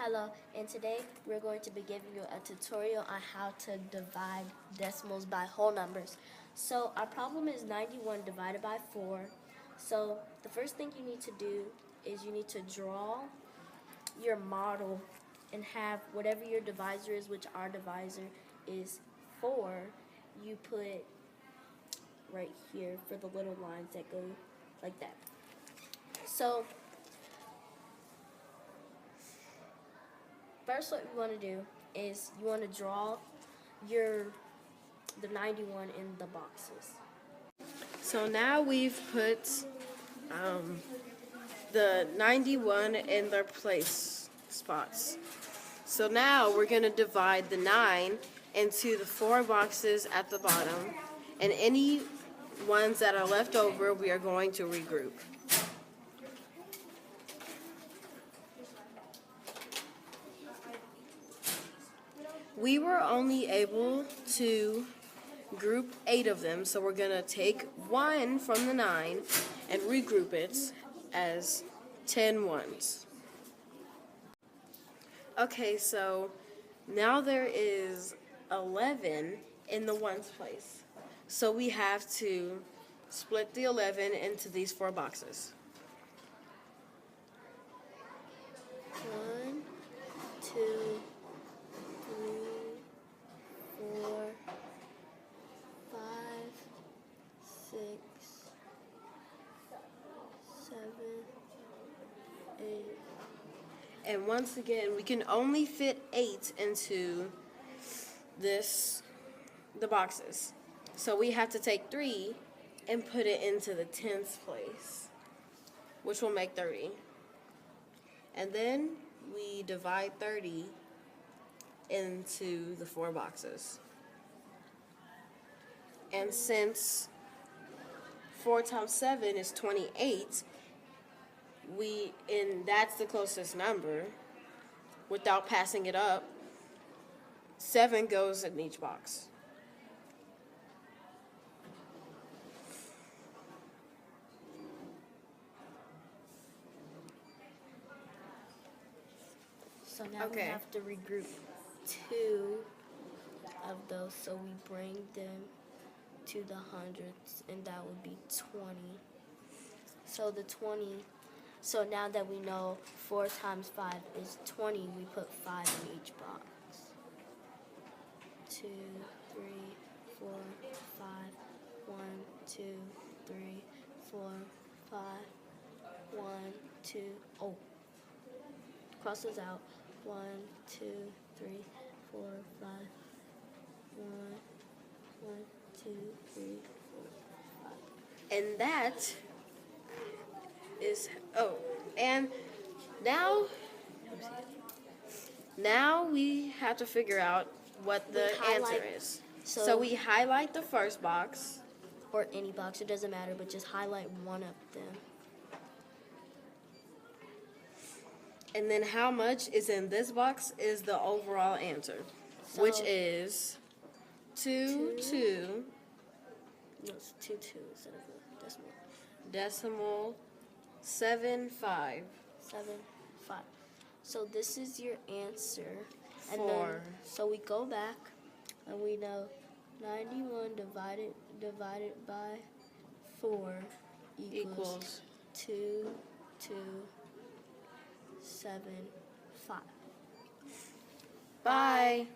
Hello, and today we're going to be giving you a tutorial on how to divide decimals by whole numbers. So our problem is 91 divided by 4. So the first thing you need to do is you need to draw your model and have whatever your divisor is, which our divisor is 4, you put right here for the little lines that go like that. So first, what you want to do is you want to draw the 91 in the boxes. So now we've put the 91 in their place spots. So now we're going to divide the 9 into the 4 boxes at the bottom, and any ones that are left over we are going to regroup. We were only able to group 8 of them, so we're going to take 1 from the 9 and regroup it as 10 ones. Okay, so now there is 11 in the ones place. So we have to split the 11 into these 4 boxes. 1, 2, 3, 4, 5, 6, 7, 8. And once again, we can only fit 8 into the boxes. So we have to take 3 and put it into the 10th place, which will make 30. And then we divide 30 into the 4 boxes. And since 4 times 7 is 28, and that's the closest number, without passing it up, 7 goes in each box. So now we have to regroup 2 of those, so we bring them to the hundreds, and that would be 20. So now that we know 4 times 5 is 20, we put 5 in each box. 2, 3, 4, 5, 1, 2, 3, 4, 5, 1, 2, oh, cross those out. 1, 2, 3, 4, 5, 1, 2, 3, 4, 5. And that is, and now we have to figure out what the answer is. So we highlight the first box. Or any box, it doesn't matter, but just highlight one of them. And then how much is in this box is the overall answer, which is 2, 2. No, it's 2, 2 instead of a decimal. Decimal 7, 5. 7, 5. So this is your answer. And 4. then, so we go back, and we know 91 divided by 4 equals 2, 2, 7, 5. Bye.